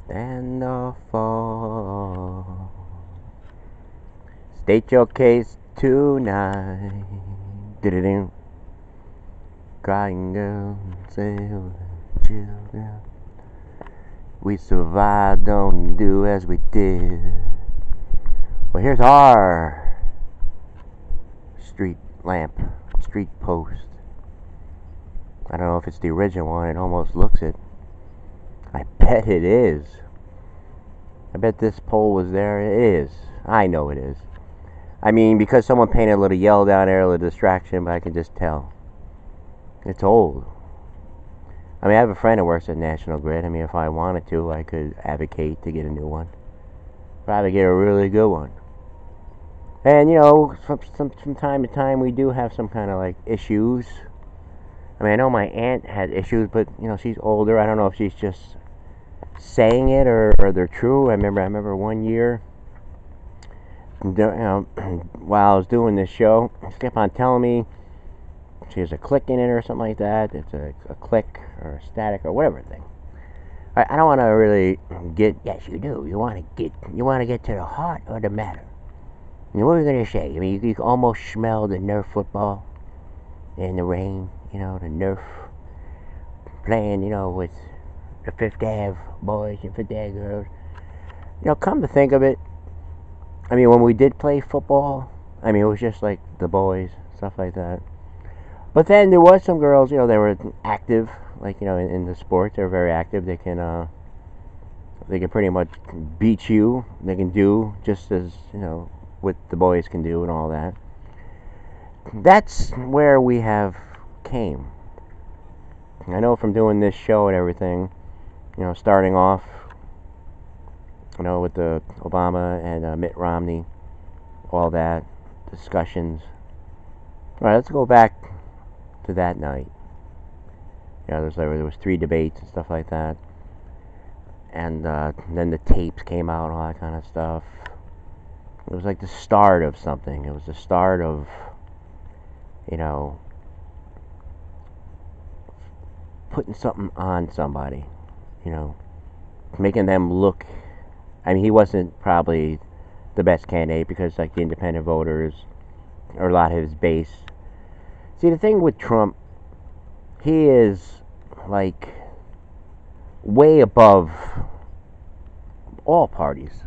and the fall. State your case tonight. Did crying girl, sail children. We survived, don't do as we did. Well, here's our street lamp, street post. I don't know if it's the original one, it almost looks it. I bet it is. I bet this pole was there. It is. I know it is. I mean, because someone painted a little yellow down there, a little distraction, but I can just tell. It's old. I mean, I have a friend that works at National Grid. I mean, if I wanted to, I could advocate to get a new one. Probably get a really good one. And, you know, from time to time, we do have some kind of, like, issues. I mean, I know my aunt had issues, but, you know, she's older. I don't know if she's just saying it or they're true. I remember one year, you know, while I was doing this show, she kept on telling me she has a click in it or something like that. It's a click or a static or whatever thing. I don't want to really get. Yes, you do. You want to get to the heart of the matter. You know, what are you gonna say? I mean, you can almost smell the Nerf football in the rain. You know, the Nerf playing. You know, with the Fifth Ave boys and Fifth Ave girls. You know, come to think of it, I mean, when we did play football, I mean, it was just like the boys, stuff like that. But then there was some girls, you know, they were active, like, you know, in the sport, they're very active. They can pretty much beat you. They can do just as, you know, what the boys can do and all that. That's where we have came. I know from doing this show and everything, you know, starting off, you know, with the Obama and Mitt Romney, all that, discussions. All right, let's go back to that night. You know, there was 3 debates and stuff like that. And then the tapes came out and all that kind of stuff. It was like the start of something. It was the start of, you know, putting something on somebody, you know, making them look. I mean, he wasn't probably the best candidate because, like, the independent voters or a lot of his base. See, the thing with Trump, he is, like, way above all parties.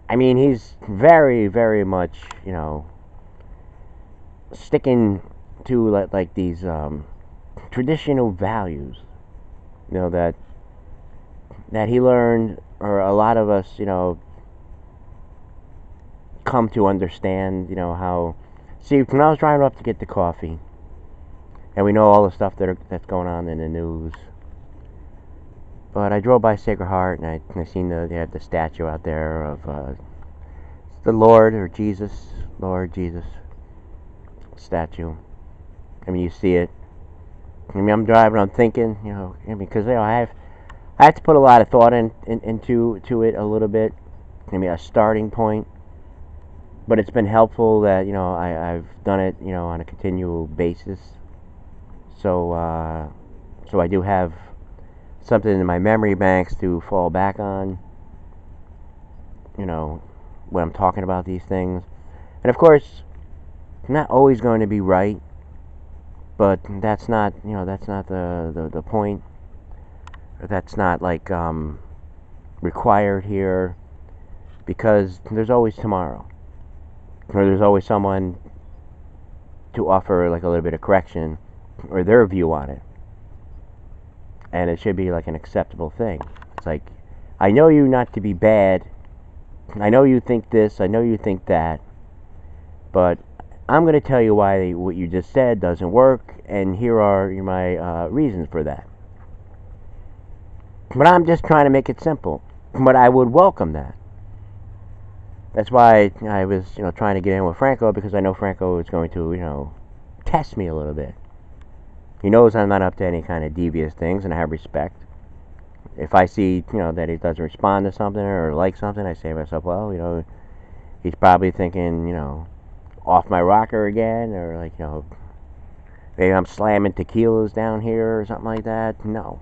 I mean, he's very, very much, you know, sticking to, like these traditional values, you know, that he learned, or a lot of us, you know, come to understand, you know, how. See, when I was driving up to get the coffee, and we know all the stuff that's going on in the news, but I drove by Sacred Heart, and I seen they had the statue out there of the Lord or Jesus, Lord Jesus statue. I mean, you see it. I mean, I'm driving, I'm thinking, you know, I mean, because, you know, I have to put a lot of thought into it a little bit. I mean, a starting point. But it's been helpful that, you know, I've done it, you know, on a continual basis. So I do have something in my memory banks to fall back on, you know, when I'm talking about these things. And of course, I'm not always going to be right, but that's not, you know, that's not the point. That's not, like, required here, because there's always tomorrow. Or there's always someone to offer, like, a little bit of correction or their view on it. And it should be, like, an acceptable thing. It's like, I know you not to be bad. I know you think this. I know you think that. But I'm going to tell you why what you just said doesn't work. And here are my reasons for that. But I'm just trying to make it simple. But I would welcome that. That's why I was, you know, trying to get in with Franco, because I know Franco is going to, you know, test me a little bit. He knows I'm not up to any kind of devious things, and I have respect. If I see, you know, that he doesn't respond to something or like something, I say to myself, well, you know, he's probably thinking, you know, off my rocker again, or, like, you know, maybe I'm slamming tequilas down here or something like that. No.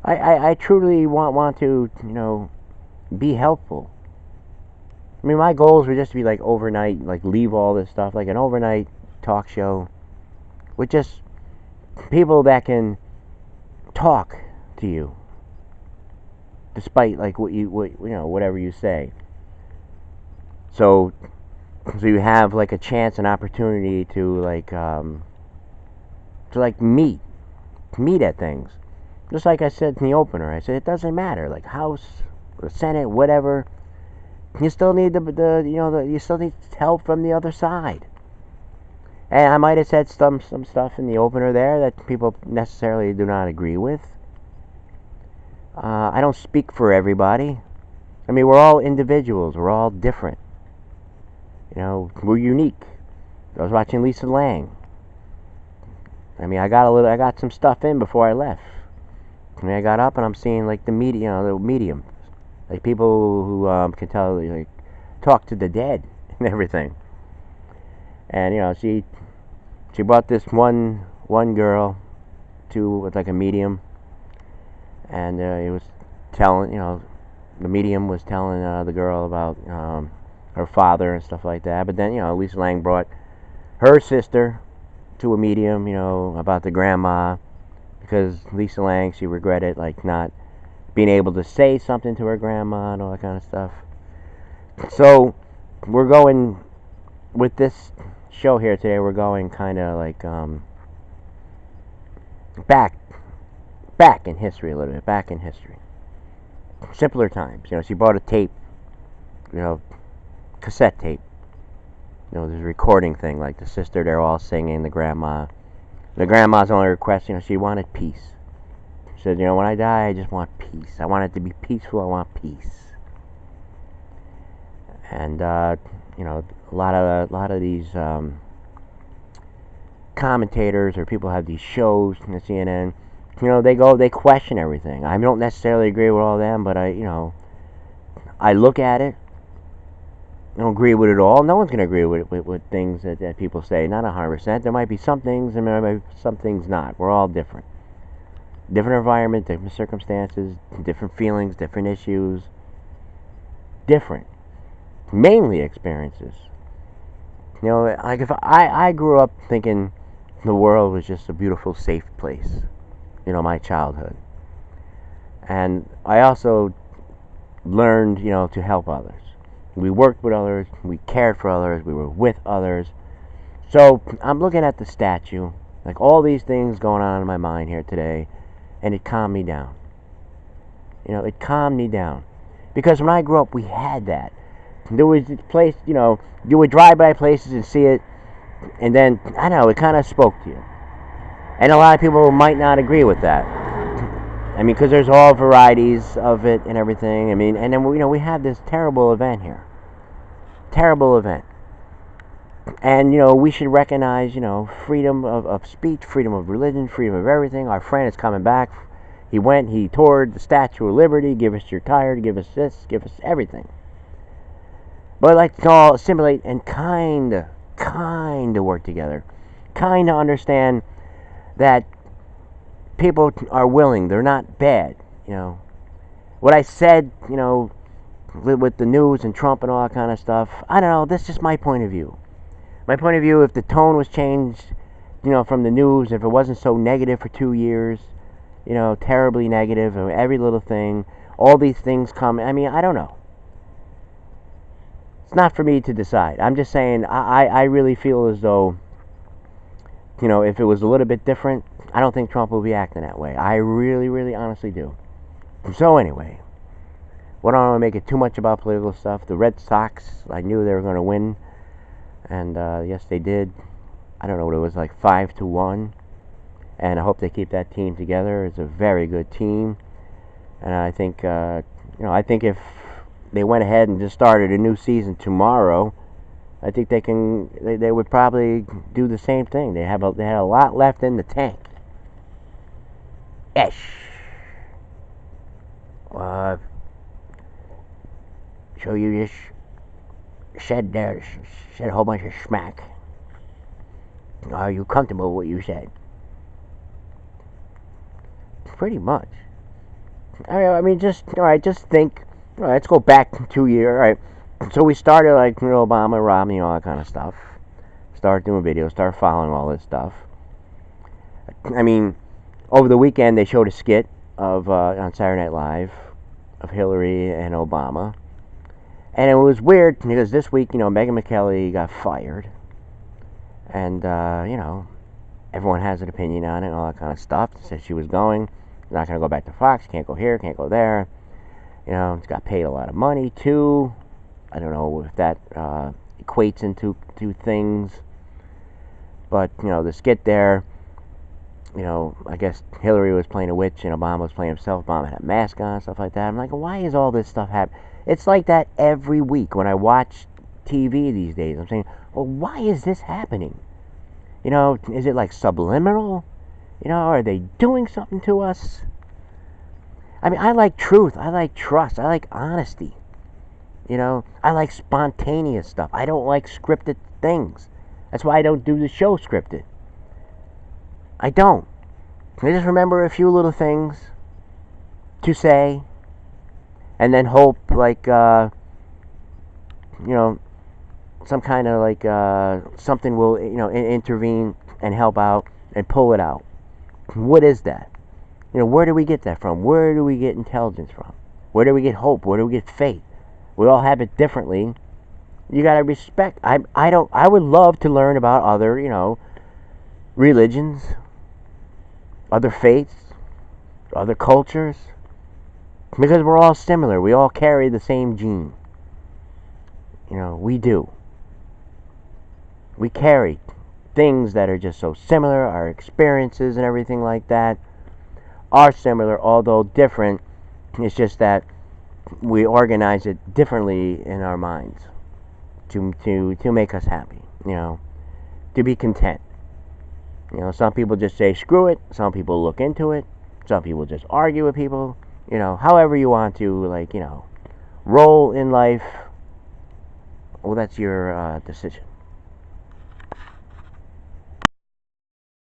I truly want to, be helpful. I mean, my goals were just to be like overnight, like leave all this stuff, like an overnight talk show with just people that can talk to you, despite like whatever you say. So, so you have like a chance, an opportunity to like meet at things. Just like I said in the opener, I said it doesn't matter, like House, or Senate, whatever. You still need you still need help from the other side. And I might have said some stuff in the opener there that people necessarily do not agree with. I don't speak for everybody. I mean, we're all individuals. We're all different. We're unique. I was watching Lisa Lang. I mean, I got some stuff in before I left. I mean, I got up and I'm seeing like the medium, like people who can tell, like, talk to the dead and everything. And she brought this one girl to with like a medium, and it was telling, the medium was telling the girl about her father and stuff like that. But then Lisa Lang brought her sister to a medium, about the grandma, because Lisa Lang, she regretted like not being able to say something to her grandma and all that kind of stuff. So we're going with this show here today. We're going kind of like back in history a little bit, back in history, simpler times. She bought a tape, cassette tape. This recording thing, like the sister, they're all singing, the grandma. The grandma's only request, she wanted peace. She said, when I die, I just want peace. I want it to be peaceful. I want peace. And a lot of these commentators or people have these shows on the CNN. They question everything. I don't necessarily agree with all of them, but I look at it. I don't agree with it all. No one's going to agree with things that people say. Not 100%. There might be some things, and there might be some things not. We're all different. Different environment, different circumstances, different feelings, different issues. Different. Mainly experiences. Like if I grew up thinking the world was just a beautiful, safe place. My childhood. And I also learned, to help others. We worked with others, we cared for others, we were with others. So I'm looking at the statue, like all these things going on in my mind here today, and it calmed me down. It calmed me down. Because when I grew up, we had that. There was a place, you would drive by places and see it, and then, I don't know, it kind of spoke to you. And a lot of people might not agree with that. I mean, because there's all varieties of it and everything. I mean, and then we have this terrible event here. Terrible event. And we should recognize freedom of speech, freedom of religion, freedom of everything. Our friend is coming back. He toured the Statue of Liberty. Give us your tire, give us this, give us everything. But I'd like to all assimilate and kind of work together. Kind of understand that people are willing. They're not bad. What I said, with the news and Trump and all that kind of stuff, I don't know. That's just my point of view. My point of view, if the tone was changed, from the news, if it wasn't so negative for 2 years, terribly negative, every little thing, all these things come. I mean, I don't know. It's not for me to decide. I'm just saying, I really feel as though, if it was a little bit different, I don't think Trump will be acting that way. I really, really honestly do. So anyway, I don't want to make it too much about political stuff. The Red Sox, I knew they were going to win, and yes, they did. I don't know what it was, like 5-1, and I hope they keep that team together. It's a very good team, and I think, I think if they went ahead and just started a new season tomorrow, I think they would probably do the same thing. They had a lot left in the tank. Ish. So you just said a whole bunch of smack. Are you comfortable with what you said? Pretty much. I mean, just all right. Just think. All right, let's go back 2 years. All right. So we started like Obama, Romney, all that kind of stuff. Start doing videos. Start following all this stuff. I mean, over the weekend they showed a skit of on Saturday Night Live of Hillary and Obama, and it was weird because this week, Megyn McKelly got fired, and everyone has an opinion on it and all that kind of stuff. Said she was not going to go back to Fox. Can't go here. Can't go there. It's got paid a lot of money too. I don't know if that equates into two things, but the skit there. I guess Hillary was playing a witch and Obama was playing himself. Obama had a mask on, stuff like that. I'm like, why is all this stuff happening? It's like that every week when I watch TV these days. I'm saying, well, why is this happening? Is it like subliminal? Are they doing something to us? I mean, I like truth. I like trust. I like honesty. I like spontaneous stuff. I don't like scripted things. That's why I don't do the show scripted. I don't. I just remember a few little things to say, and then hope, like, some kind of like something will, intervene and help out and pull it out. What is that? Where do we get that from? Where do we get intelligence from? Where do we get hope? Where do we get faith? We all have it differently. You gotta respect. I would love to learn about other, religions, other faiths, other cultures, because we're all similar. We all carry the same gene. We do. We carry things that are just so similar. Our experiences and everything like that are similar, although different. It's just that we organize it differently in our minds to make us happy. To be content. Some people just say screw it. Some people look into it. Some people just argue with people. However you want to, roll in life. Well, that's your decision.